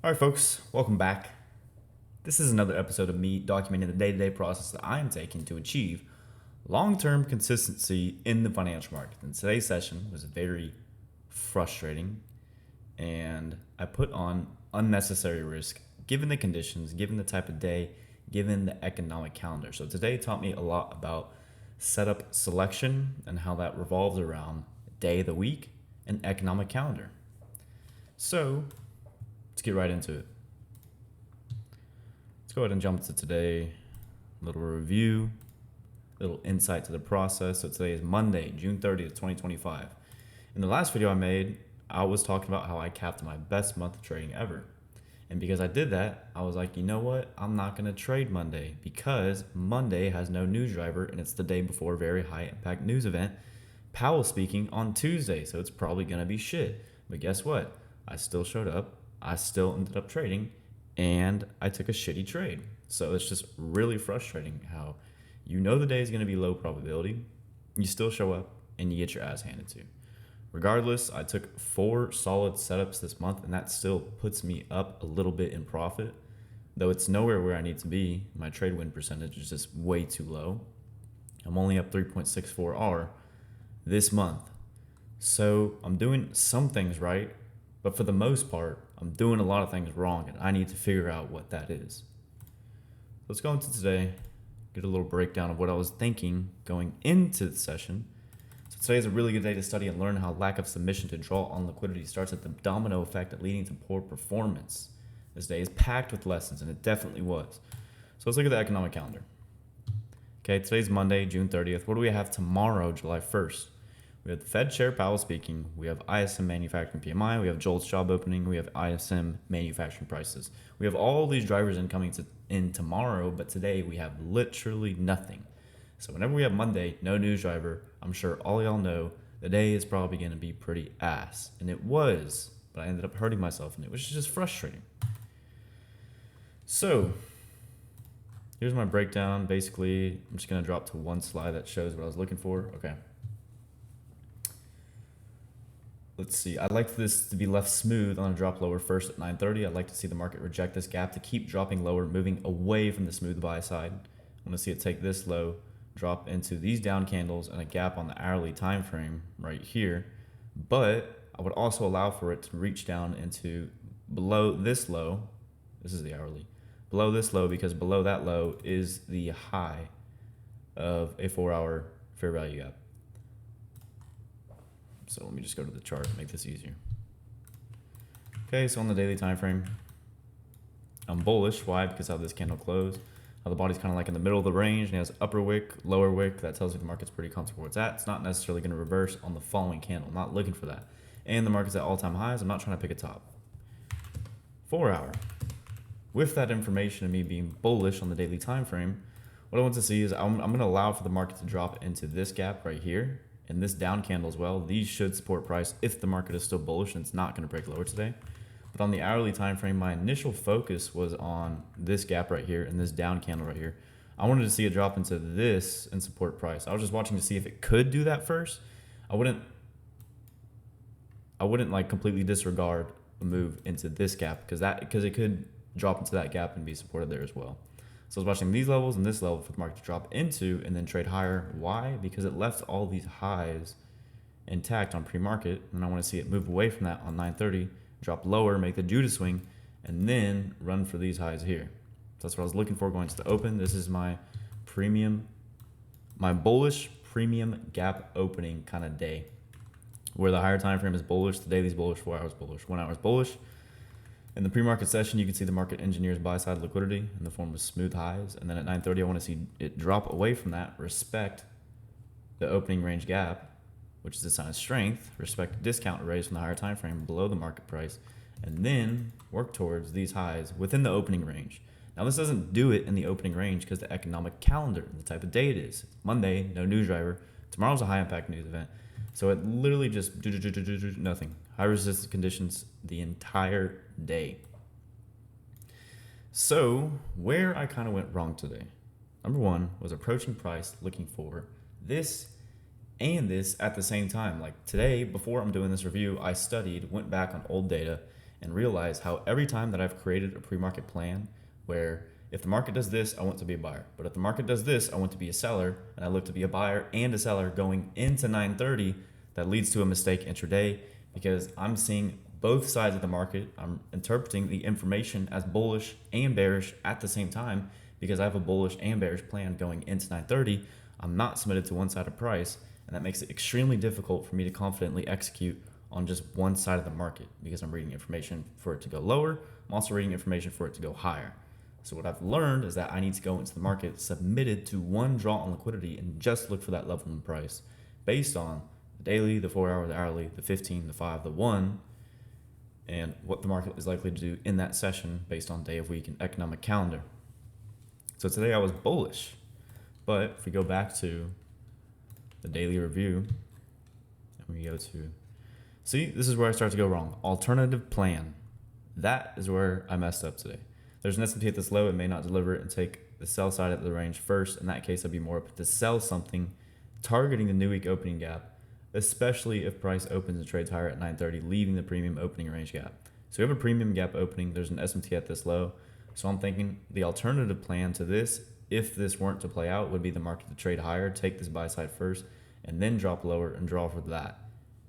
All right, folks, welcome back. This is another episode of me documenting the day-to-day process that I am taking to achieve long-term consistency in the financial market. And today's session was very frustrating, and I put on unnecessary risk given the conditions, given the type of day, given the economic calendar. So today taught me a lot about setup selection and how that revolves around day of the week and economic calendar. So let's get right into it. Let's go ahead and jump to today. A little review, a little insight to the process. So today is Monday, June 30th, 2025. In the last video I made, I was talking about how I capped my best month of trading ever. And because I did that, I was like, you know what? I'm not going to trade Monday because Monday has no news driver and it's the day before a very high impact news event, Powell speaking on Tuesday. So it's probably going to be shit. But guess what? I still showed up. I still ended up trading and I took a shitty trade. So it's just really frustrating how you know the day is going to be low probability, you still show up and you get your ass handed to. Regardless, I took 4 solid setups this month and that still puts me up a little bit in profit, though it's nowhere where I need to be. My trade win percentage is just way too low. I'm only up 3.64R this month. So I'm doing some things right, but for the most part, I'm doing a lot of things wrong and I need to figure out what that is. Let's go into today, get a little breakdown of what I was thinking going into the session. So today is a really good day to study and learn how lack of submission to draw on liquidity starts at the domino effect leading to poor performance. This day is packed with lessons, and it definitely was. So let's look at the economic calendar. Okay, today's Monday, June 30th. What do we have tomorrow, July 1st? We have the Fed Chair Powell speaking. We have ISM manufacturing PMI. We have Joel's job opening. We have ISM manufacturing prices. We have all these drivers in tomorrow, but today we have literally nothing. So whenever we have Monday, no news driver, I'm sure all y'all know the day is probably going to be pretty ass. And it was, but I ended up hurting myself in it, which is just frustrating. So here's my breakdown. Basically, I'm just going to drop to one slide that shows what I was looking for. Okay. Let's see. I'd like this to be left smooth on a drop lower first at 9:30. I'd like to see the market reject this gap to keep dropping lower, moving away from the smooth buy side. I want to see it take this low, drop into these down candles and a gap on the hourly time frame right here. But I would also allow for it to reach down into below this low. This is the hourly. Below this low, because below that low is the high of a 4-hour fair value gap. So let me just go to the chart and make this easier. Okay, so on the daily time frame, I'm bullish. Why? Because how this candle closed. How the body's kind of like in the middle of the range and it has upper wick, lower wick. That tells me the market's pretty comfortable where it's at. It's not necessarily going to reverse on the following candle. I'm not looking for that. And the market's at all-time highs. I'm not trying to pick a top. 4-hour. With that information and me being bullish on the daily time frame, what I want to see is I'm going to allow for the market to drop into this gap right here and this down candle as well. These should support price if the market is still bullish and it's not going to break lower today. But on the hourly time frame, my initial focus was on this gap right here and this down candle right here. I wanted to see it drop into this and support price. I was just watching to see if it could do that first. I wouldn't like completely disregard a move into this gap because it could drop into that gap and be supported there as well. So I was watching these levels and this level for the market to drop into and then trade higher. Why? Because it left all these highs intact on pre-market, and I want to see it move away from that on 9:30, drop lower, make the Judas swing, and then run for these highs here. So that's what I was looking for going to the open. This is my bullish premium gap opening kind of day, where the higher time frame is bullish, the daily's bullish, 4 hours bullish, 1 hour is bullish. In the pre-market session, you can see the market engineers buy-side liquidity in the form of smooth highs. And then at 9:30, I want to see it drop away from that, respect the opening range gap, which is a sign of strength, respect the discount raise from the higher time frame below the market price, and then work towards these highs within the opening range. Now, this doesn't do it in the opening range because the economic calendar, the type of day it is. It's Monday, no news driver. Tomorrow's a high-impact news event. So it literally just nothing. High resistance conditions the entire day. So where I kind of went wrong today, number one was approaching price, looking for this and this at the same time. Like today, before I'm doing this review, I studied, went back on old data, and realize how every time that I've created a pre-market plan where if the market does this, I want to be a buyer. But if the market does this, I want to be a seller, and I look to be a buyer and a seller going into 9:30, that leads to a mistake intraday because I'm seeing both sides of the market. I'm interpreting the information as bullish and bearish at the same time because I have a bullish and bearish plan going into 9:30. I'm not submitted to one side of price, and that makes it extremely difficult for me to confidently execute on just one side of the market because I'm reading information for it to go lower. I'm also reading information for it to go higher. So what I've learned is that I need to go into the market submitted to one draw on liquidity and just look for that level in price based on the daily, the 4 hour, the hourly, the 15, the 5, the 1, and what the market is likely to do in that session based on day of week and economic calendar. So today I was bullish, but if we go back to the daily review and we go to, see, this is where I start to go wrong. Alternative plan. That is where I messed up today. There's an S&P at this low, it may not deliver it and take the sell side at the range first. In that case, I'd be more up to sell something targeting the new week opening gap, especially if price opens and trades higher at 9:30, leaving the premium opening range gap. So we have a premium gap opening, there's an S&P at this low. So I'm thinking the alternative plan to this, if this weren't to play out, would be the market to trade higher, take this buy side first, and then drop lower and draw for that.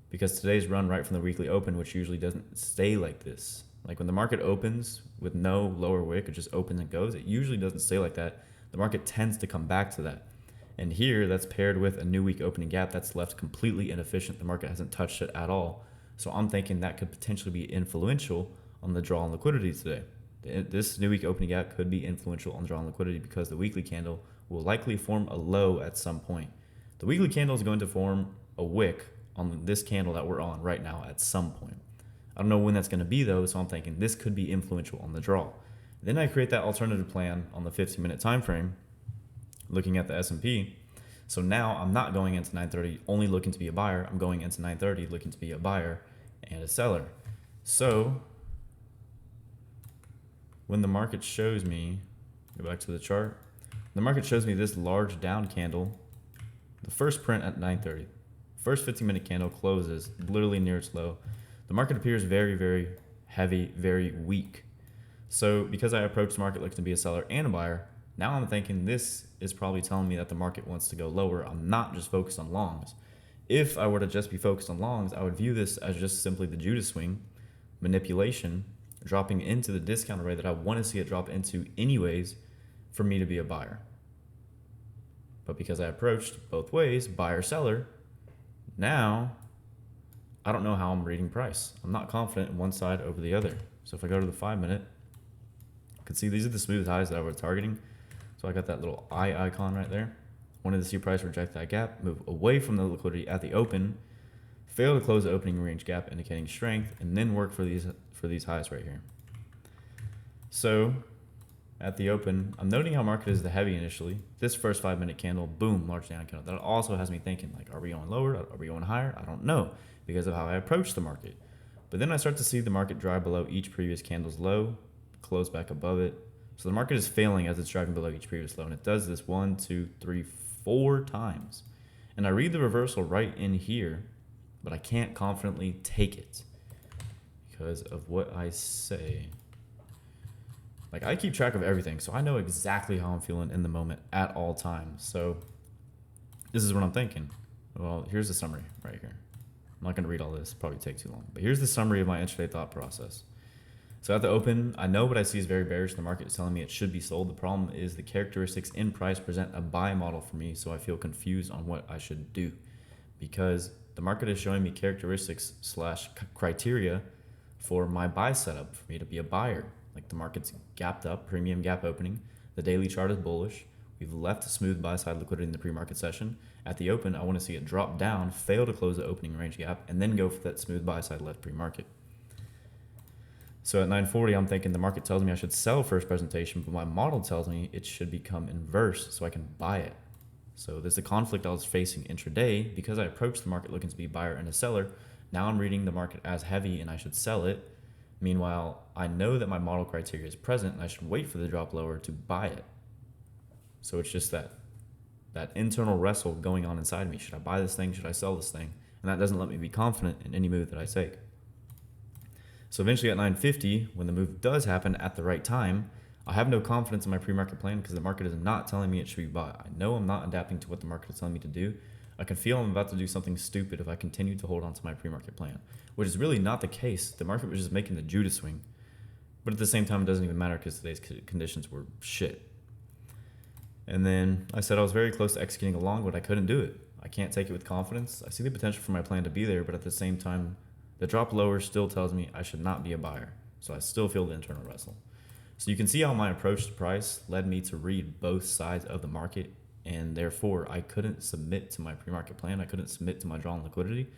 Because today's run right from the weekly open, which usually doesn't stay like this. Like when the market opens with no lower wick, it just opens and goes, it usually doesn't stay like that. The market tends to come back to that. And here, that's paired with a new week opening gap that's left completely inefficient. The market hasn't touched it at all. So I'm thinking that could potentially be influential on the draw on liquidity today. This new week opening gap could be influential on draw on liquidity because the weekly candle will likely form a low at some point. The weekly candle is going to form a wick on this candle that we're on right now at some point. I don't know when that's going to be though, so I'm thinking this could be influential on the draw. Then I create that alternative plan on the 15-minute time frame, looking at the S&P. So now I'm not going into 9:30 only looking to be a buyer. I'm going into 9:30 looking to be a buyer and a seller. So when the market shows me, go back to the chart, the market shows me this large down candle, the first print at 9:30. First 15-minute candle closes literally near its low. The market appears very, very heavy, very weak. So because I approach the market looking to be a seller and a buyer, now I'm thinking this is probably telling me that the market wants to go lower. I'm not just focused on longs. If I were to just be focused on longs, I would view this as just simply the Judas swing, manipulation, dropping into the discount array that I want to see it drop into anyways for me to be a buyer. But because I approached both ways, buyer, seller, now I don't know how I'm reading price. I'm not confident in one side over the other. So if I go to the 5-minute, you can see these are the smooth highs that I was targeting. So I got that little eye icon right there. Wanted to see price reject that gap, move away from the liquidity at the open, fail to close the opening range gap indicating strength, and then work for these highs right here. So at the open, I'm noting how market is the heavy initially. This first 5-minute candle, boom, large down candle. That also has me thinking, like, are we going lower? Are we going higher? I don't know because of how I approach the market. But then I start to see the market drive below each previous candle's low, close back above it. So the market is failing as it's driving below each previous low. And it does this 1, 2, 3, 4 times. And I read the reversal right in here, but I can't confidently take it because of what I say. Like, I keep track of everything, so I know exactly how I'm feeling in the moment at all times. So this is what I'm thinking. Well, here's the summary right here. I'm not going to read all this, probably take too long. But here's the summary of my intraday thought process. So at the open, I know what I see is very bearish. The market is telling me it should be sold. The problem is the characteristics in price present a buy model for me, so I feel confused on what I should do because the market is showing me characteristics / criteria for my buy setup for me to be a buyer. Like the market's gapped up, premium gap opening. The daily chart is bullish. We've left a smooth buy side liquidity in the pre-market session. At the open, I want to see it drop down, fail to close the opening range gap, and then go for that smooth buy side left pre-market. So at 9:40, I'm thinking the market tells me I should sell first presentation, but my model tells me it should become inverse so I can buy it. So there's a conflict I was facing intraday because I approached the market looking to be a buyer and a seller. Now I'm reading the market as heavy and I should sell it. Meanwhile, I know that my model criteria is present and I should wait for the drop lower to buy it. So it's just that internal wrestle going on inside me. Should I buy this thing? Should I sell this thing? And that doesn't let me be confident in any move that I take. So eventually at 950, when the move does happen at the right time, I have no confidence in my pre-market plan because the market is not telling me it should be bought. I know I'm not adapting to what the market is telling me to do. I can feel I'm about to do something stupid if I continue to hold on to my pre-market plan, which is really not the case. The market was just making the Judas swing. But at the same time, it doesn't even matter because today's conditions were shit. And then I said I was very close to executing along, but I couldn't do it. I can't take it with confidence. I see the potential for my plan to be there, but at the same time, the drop lower still tells me I should not be a buyer. So I still feel the internal wrestle. So you can see how my approach to price led me to read both sides of the market, and therefore I couldn't submit to my pre-market plan. I couldn't submit to my drawn liquidity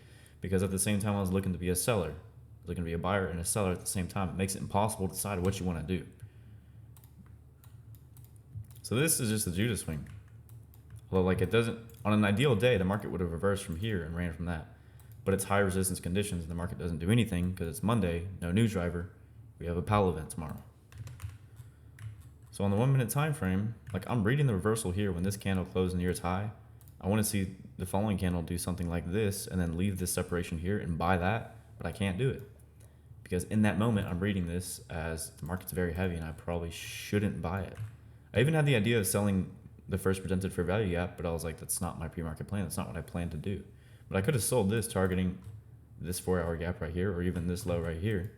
because at the same time I was looking to be a seller. I was looking to be a buyer and a seller at the same time. It makes it impossible to decide what you want to do. So this is just the Judas swing. Well, like it doesn't, on an ideal day, the market would have reversed from here and ran from that. But it's high resistance conditions and the market doesn't do anything because it's Monday, no news driver. We have a POWELL event tomorrow. So on the 1 minute time frame, like I'm reading the reversal here when this candle closed near its high. I want to see the following candle do something like this and then leave this separation here and buy that, but I can't do it. Because in that moment, I'm reading this as the market's very heavy and I probably shouldn't buy it. I even had the idea of selling the first presented fair value gap, but I was like, that's not my pre-market plan. That's not what I plan to do. But I could have sold this targeting this 4 hour gap right here, or even this low right here,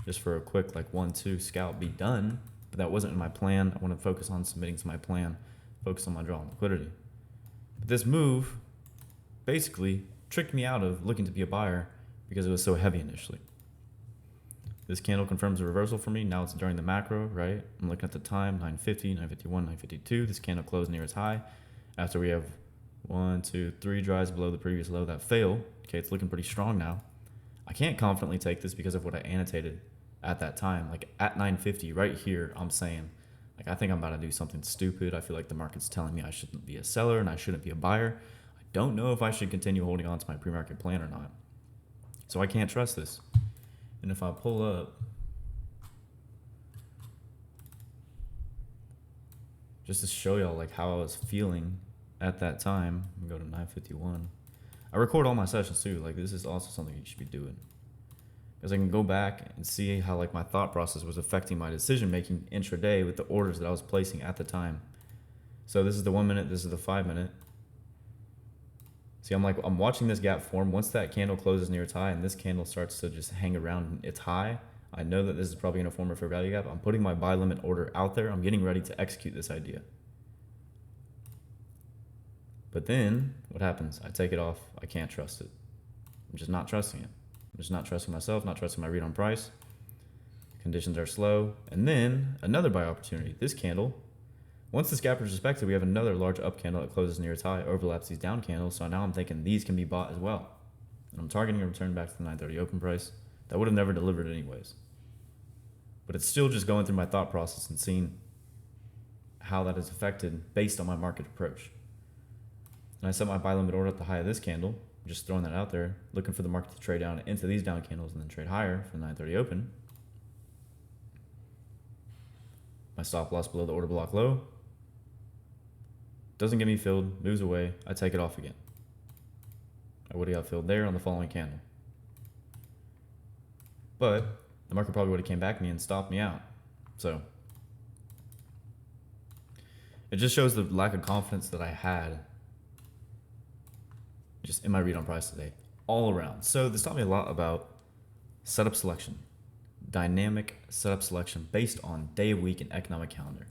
just for a quick like 1-2 scalp, be done. But that wasn't in my plan. I want to focus on submitting to my plan, focus on my draw and liquidity. But this move basically tricked me out of looking to be a buyer because it was so heavy initially. This candle confirms a reversal for me. Now it's during the macro, right? I'm looking at the time, 950, 951, 952. This candle closed near its high. After we have 1, 2, 3 drives below the previous low that fail. Okay, it's looking pretty strong now. I can't confidently take this because of what I annotated at that time. Like at 950, right here, I'm saying, like, I think I'm about to do something stupid. I feel like the market's telling me I shouldn't be a seller and I shouldn't be a buyer. I don't know if I should continue holding on to my pre-market plan or not. So I can't trust this. And if I pull up, just to show y'all like how I was feeling at that time, I'm gonna go to 951. I record all my sessions too. Like this is also something you should be doing, because I can go back and see how like my thought process was affecting my decision making intraday with the orders that I was placing at the time. So this is the 1 minute, this is the 5 minute. See, I'm watching this gap form. Once that candle closes near its high and this candle starts to just hang around its high, I know that this is probably going to form a fair value gap. I'm putting my buy limit order out there. I'm getting ready to execute this idea. But then what happens? I take it off. I can't trust it. I'm just not trusting it. I'm just not trusting myself, not trusting my read on price. Conditions are slow. And then another buy opportunity. This candle, once this gap is respected, we have another large up candle that closes near its high, overlaps these down candles. So now I'm thinking these can be bought as well. And I'm targeting a return back to the 930 open price. That would have never delivered anyways. But it's still just going through my thought process and seeing how that is affected based on my market approach. And I set my buy limit order at the high of this candle, just throwing that out there, looking for the market to trade down into these down candles and then trade higher for the 930 open. My stop loss below the order block low. Doesn't get me filled, moves away, I take it off again. I would have got filled there on the following candle. But the market probably would have came back to me and stopped me out. So it just shows the lack of confidence that I had just in my read on price today, all around. So this taught me a lot about setup selection, dynamic setup selection based on day of week and economic calendar.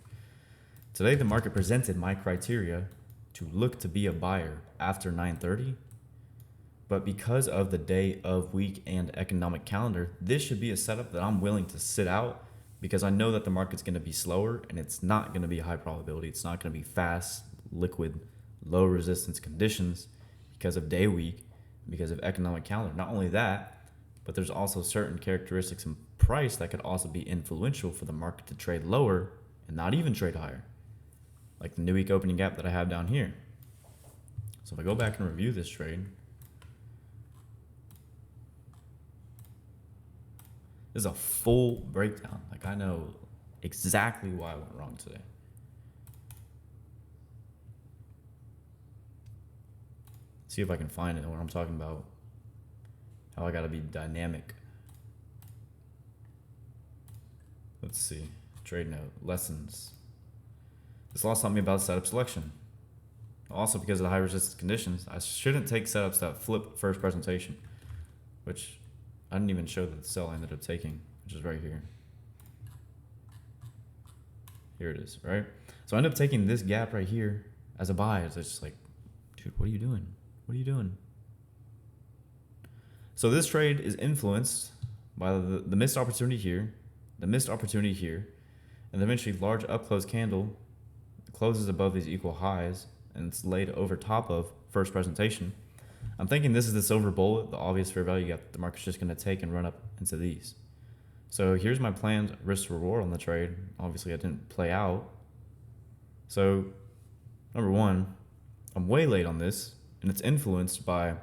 Today, the market presented my criteria to look to be a buyer after 930, but because of the day of week and economic calendar, this should be a setup that I'm willing to sit out because I know that the market's going to be slower and it's not going to be high probability. It's not going to be fast, liquid, low resistance conditions because of day week, because of economic calendar. Not only that, but there's also certain characteristics in price that could also be influential for the market to trade lower and not even trade higher, like the new week opening gap that I have down here. So if I go back and review this trade, this is a full breakdown. Like I know exactly why I went wrong today. See if I can find it when I'm talking about how I gotta be dynamic. Let's see. Trade note. Lessons. This loss taught me about setup selection. Also, because of the high resistance conditions, I shouldn't take setups that flip first presentation, which I didn't even show that the sell I ended up taking, which is right here. Here it is, right? So I ended up taking this gap right here as a buy. It's just like, dude, what are you doing? What are you doing? So this trade is influenced by the missed opportunity here, the missed opportunity here, and eventually large up close candle closes above these equal highs and it's laid over top of first presentation. I'm thinking this is the silver bullet, the obvious fair value gap the market's just going to take and run up into these. So here's my planned risk to reward on the trade. Obviously, I didn't play out. So number one, I'm way late on this, and it's influenced by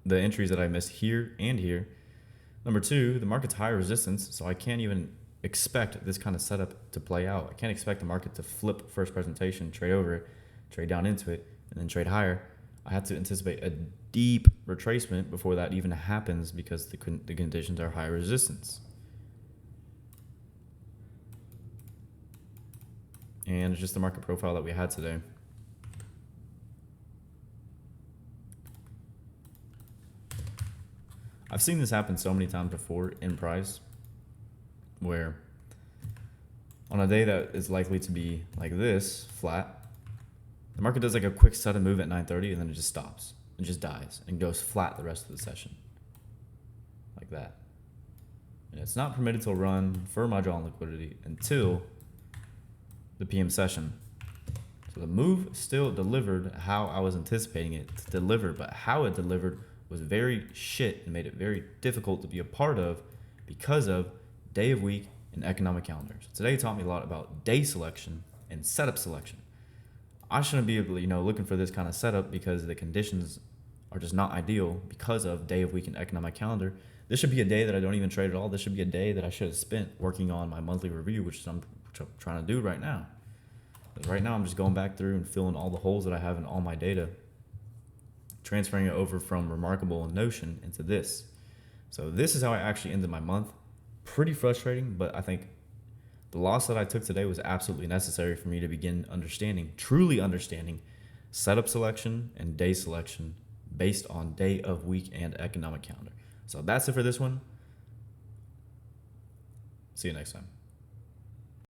the entries that I missed here and here. Number two, the market's high resistance, so I can't even expect this kind of setup to play out. I can't expect the market to flip first presentation, trade over it, trade down into it, and then trade higher. I have to anticipate a deep retracement before that even happens because the conditions are high resistance. And it's just the market profile that we had today. I've seen this happen so many times before in price, where on a day that is likely to be like this, flat, the market does like a quick sudden move at 9:30 and then it just stops and just dies and goes flat the rest of the session. Like that. And it's not permitted to run for my draw on liquidity until the PM session. So the move still delivered how I was anticipating it to deliver, but how it delivered was very shit and made it very difficult to be a part of because of day of week and economic calendars. Today taught me a lot about day selection and setup selection. I shouldn't be able to, looking for this kind of setup because the conditions are just not ideal because of day of week and economic calendar. This should be a day that I don't even trade at all. This should be a day that I should have spent working on my monthly review, which I'm trying to do right now. But right now I'm just going back through and filling all the holes that I have in all my data, transferring it over from Remarkable and Notion into this. So this is how I actually ended my month. Pretty frustrating, but I think the loss that I took today was absolutely necessary for me to begin truly understanding setup selection and day selection based on day of week and economic calendar. So that's it for this one. See you next time.